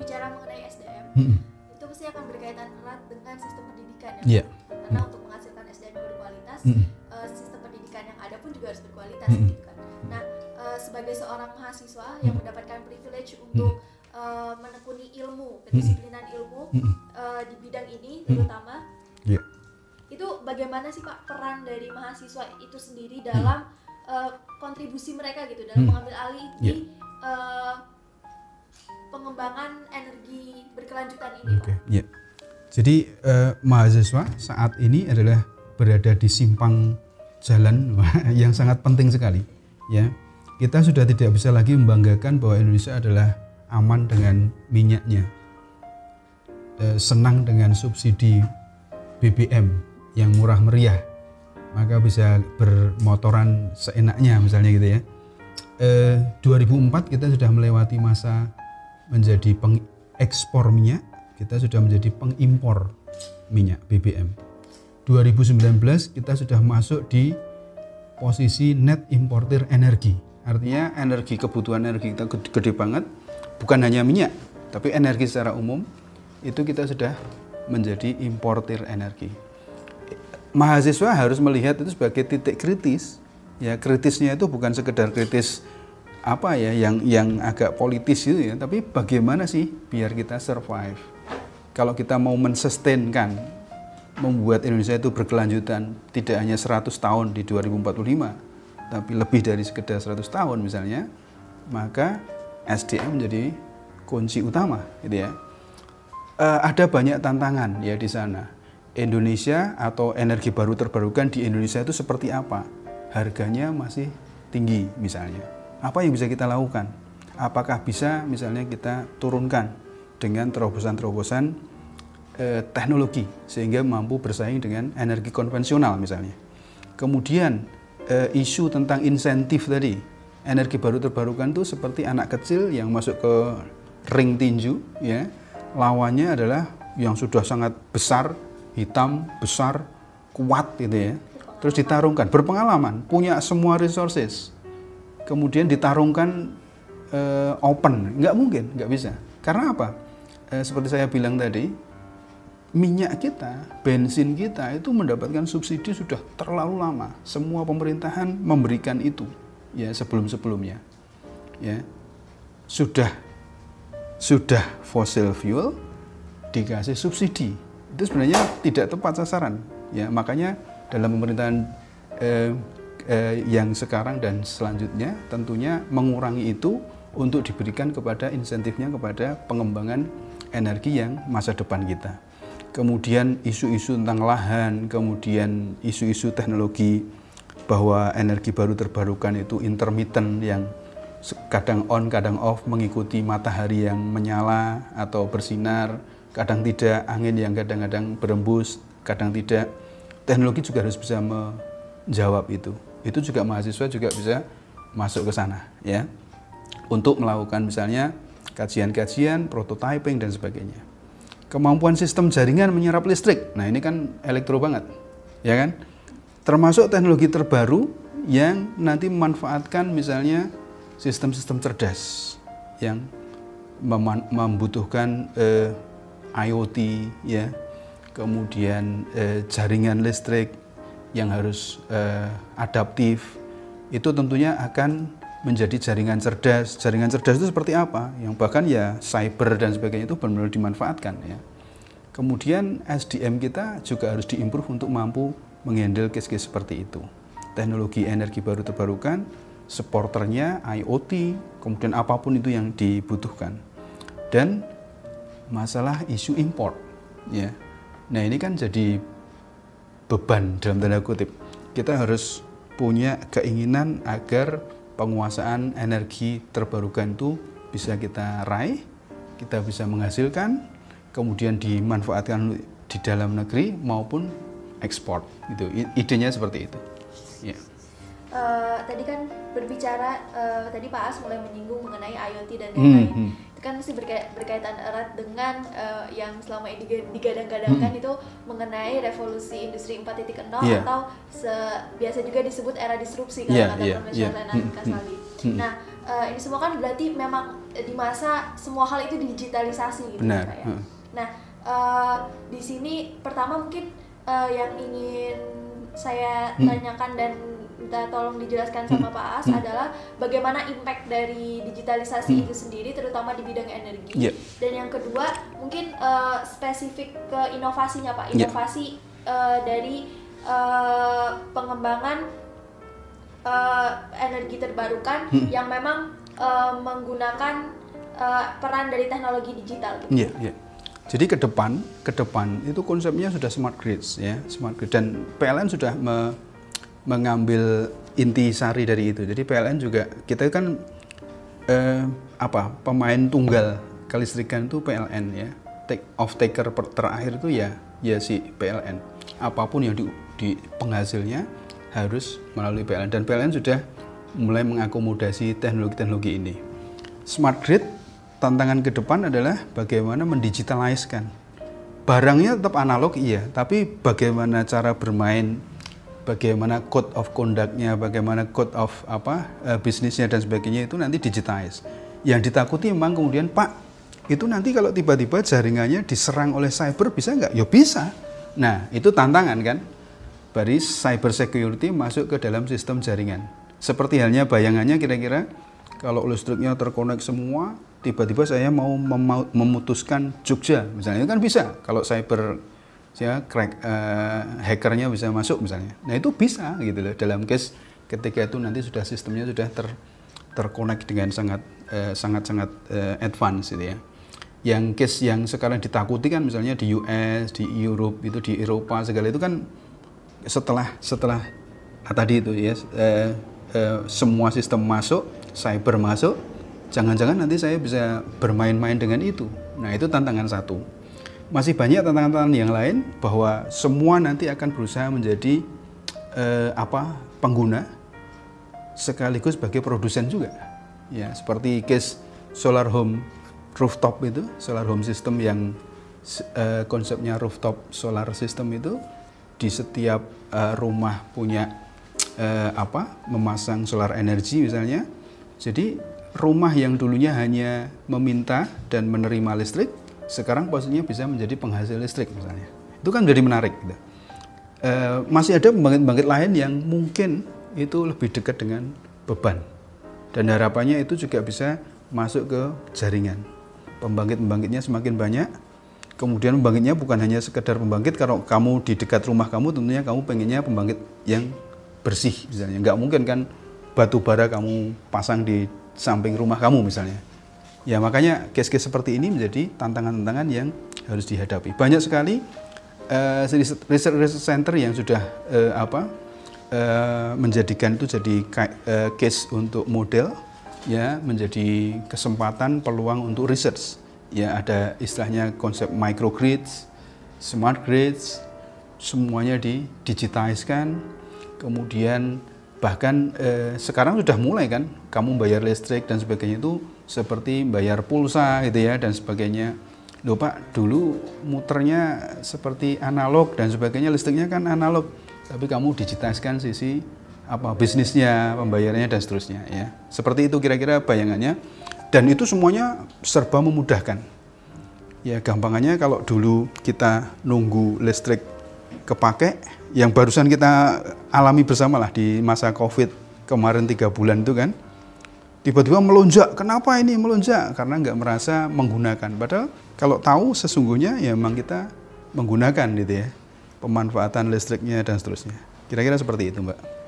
berbicara mengenai SDM, itu pasti akan berkaitan erat dengan sistem pendidikan ya. Karena untuk menghasilkan SDM yang berkualitas, sistem pendidikan yang ada pun juga harus berkualitas gitu kan. Nah, sebagai seorang mahasiswa yang mendapatkan privilege untuk menekuni ilmu, kedisiplinan ilmu di bidang ini terutama, itu bagaimana sih Pak peran dari mahasiswa itu sendiri dalam kontribusi mereka gitu dalam mengambil alih di pengembangan energi berkelanjutan ini, Pak? Jadi mahasiswa saat ini adalah berada di simpang jalan yang sangat penting sekali. Ya, kita sudah tidak bisa lagi membanggakan bahwa Indonesia adalah aman dengan minyaknya, senang dengan subsidi BBM yang murah meriah, maka bisa bermotoran seenaknya misalnya gitu ya. 2004 kita sudah melewati masa menjadi pengekspor minyak, kita sudah menjadi pengimpor minyak BBM. 2019 kita sudah masuk di posisi net importer energi. Artinya energi, kebutuhan energi kita gede banget, bukan hanya minyak, tapi energi secara umum itu kita sudah menjadi importer energi. Mahasiswa harus melihat itu sebagai titik kritis. Ya, kritisnya itu bukan sekedar kritis apa ya yang agak politis itu ya, tapi bagaimana sih biar kita survive. Kalau kita mau mensustainkan, membuat Indonesia itu berkelanjutan tidak hanya 100 tahun di 2045, tapi lebih dari sekedar 100 tahun misalnya, maka SDM menjadi kunci utama gitu ya. Ada banyak tantangan ya di sana. Indonesia atau energi baru terbarukan di Indonesia itu seperti apa? Harganya masih tinggi misalnya. Apa yang bisa kita lakukan? Apakah bisa misalnya kita turunkan dengan terobosan-terobosan teknologi sehingga mampu bersaing dengan energi konvensional misalnya. Kemudian isu tentang insentif tadi, energi baru terbarukan itu seperti anak kecil yang masuk ke ring tinju ya. Lawannya adalah yang sudah sangat besar, hitam, besar, kuat gitu ya. Terus ditarungkan, berpengalaman, punya semua resources. Kemudian ditarungkan open, nggak mungkin, nggak bisa. Karena apa? Seperti saya bilang tadi, minyak kita, bensin kita itu mendapatkan subsidi sudah terlalu lama. Semua pemerintahan memberikan itu ya sebelum-sebelumnya. Ya. Sudah fossil fuel dikasih subsidi. Itu sebenarnya tidak tepat sasaran. Ya, makanya dalam pemerintahan yang sekarang dan selanjutnya tentunya mengurangi itu untuk diberikan kepada insentifnya kepada pengembangan energi yang masa depan kita. Kemudian isu-isu tentang lahan, kemudian isu-isu teknologi bahwa energi baru terbarukan itu intermittent yang kadang on, kadang off mengikuti matahari yang menyala atau bersinar, kadang tidak, angin yang kadang-kadang berembus, kadang tidak. Teknologi juga harus bisa menjawab itu. Itu juga mahasiswa juga bisa masuk ke sana ya. Untuk melakukan misalnya kajian-kajian, prototyping dan sebagainya. Kemampuan sistem jaringan menyerap listrik. Nah, ini kan elektro banget. Ya kan? Termasuk teknologi terbaru yang nanti memanfaatkan misalnya sistem-sistem cerdas yang membutuhkan IoT ya. Kemudian jaringan listrik yang harus adaptif. Itu tentunya akan menjadi jaringan cerdas. Jaringan cerdas itu seperti apa? Yang bahkan ya cyber dan sebagainya itu benar-benar dimanfaatkan ya. Kemudian SDM kita juga harus diimprove untuk mampu menghandle case-case seperti itu. Teknologi energi baru terbarukan, supporternya IoT, kemudian apapun itu yang dibutuhkan. Dan masalah isu import ya. Nah, ini kan jadi beban dalam tanda kutip. Kita harus punya keinginan agar penguasaan energi terbarukan itu bisa kita raih, kita bisa menghasilkan, kemudian dimanfaatkan di dalam negeri maupun ekspor. Itu idenya seperti itu. Ya. Tadi kan berbicara, tadi Pak As mulai menyinggung mengenai IoT dan lain-lain. Itu kan mesti berkaitan erat dengan yang selama ini digadang-gadangkan itu mengenai revolusi industri 4.0 atau biasa juga disebut era disrupsi kalau kata profesional Kasali. Nah, ini semua kan berarti memang di masa semua hal itu digitalisasi gitu. Benar. Ya. Nah, di sini pertama mungkin yang ingin saya tanyakan dan minta tolong dijelaskan sama Pak Aas adalah bagaimana impact dari digitalisasi itu sendiri, terutama di bidang energi. Dan yang kedua mungkin spesifik ke inovasinya Pak, inovasi dari pengembangan energi terbarukan yang memang menggunakan peran dari teknologi digital. Gitu. Jadi ke depan itu konsepnya sudah smart grids ya, smart grid, dan PLN sudah mengambil intisari dari itu. Jadi PLN juga, kita kan pemain tunggal kelistrikan itu PLN ya. Off taker terakhir itu ya si PLN. Apapun yang di penghasilnya harus melalui PLN, dan PLN sudah mulai mengakomodasi teknologi-teknologi ini. Smart grid, tantangan ke depan adalah bagaimana mendigitaliskan. Barangnya tetap analog iya, tapi bagaimana cara bermain, bagaimana code of conduct-nya, bagaimana code of bisnisnya dan sebagainya itu nanti digitize. Yang ditakuti memang kemudian, Pak, itu nanti kalau tiba-tiba jaringannya diserang oleh cyber bisa nggak? Ya bisa. Nah, itu tantangan kan. Dari cyber security masuk ke dalam sistem jaringan. Seperti halnya bayangannya kira-kira kalau listriknya terkonek semua, tiba-tiba saya mau memutuskan Jogja, misalnya, itu kan bisa. Kalau cyber hackernya bisa masuk misalnya. Nah itu bisa gitu loh, dalam case ketika itu nanti sudah sistemnya sudah terkonek dengan sangat advance gitu ya. Yang case yang sekarang ditakuti kan misalnya di US, di Europe, itu di Eropa segala itu kan setelah tadi itu ya semua sistem masuk, cyber masuk, jangan-jangan nanti saya bisa bermain-main dengan itu. Nah itu tantangan satu. Masih banyak tantangan-tantangan yang lain, bahwa semua nanti akan berusaha menjadi pengguna sekaligus sebagai produsen juga. Ya, seperti case solar home rooftop itu, solar home system yang konsepnya rooftop solar system itu di setiap rumah punya memasang solar energi misalnya. Jadi rumah yang dulunya hanya meminta dan menerima listrik, sekarang posisinya bisa menjadi penghasil listrik misalnya. Itu kan menjadi menarik gitu. Masih ada pembangkit-pembangkit lain yang mungkin itu lebih dekat dengan beban, dan harapannya itu juga bisa masuk ke jaringan. Pembangkit-pembangkitnya semakin banyak, kemudian pembangkitnya bukan hanya sekedar pembangkit. Kalau kamu di dekat rumah kamu, tentunya kamu pengennya pembangkit yang bersih misalnya. Nggak mungkin kan batu bara kamu pasang di samping rumah kamu misalnya. Ya makanya case-case seperti ini menjadi tantangan-tantangan yang harus dihadapi. Banyak sekali research center yang sudah menjadikan itu jadi case untuk model, ya, menjadi kesempatan peluang untuk research. Ya ada istilahnya konsep microgrids, smart grids, semuanya didigitaliskan. Kemudian bahkan sekarang sudah mulai kan, kamu bayar listrik dan sebagainya itu seperti bayar pulsa gitu ya dan sebagainya. Loh Pak, dulu muternya seperti analog dan sebagainya, listriknya kan analog, tapi kamu digitaliskan sisi bisnisnya, pembayarannya dan seterusnya ya. Seperti itu kira-kira bayangannya, dan itu semuanya serba memudahkan. Ya gampangannya kalau dulu kita nunggu listrik kepake, yang barusan kita alami bersama lah di masa COVID kemarin 3 bulan itu kan, tiba-tiba melonjak. Kenapa ini melonjak? Karena nggak merasa menggunakan. Padahal kalau tahu sesungguhnya ya memang kita menggunakan gitu ya, pemanfaatan listriknya dan seterusnya. Kira-kira seperti itu Mbak.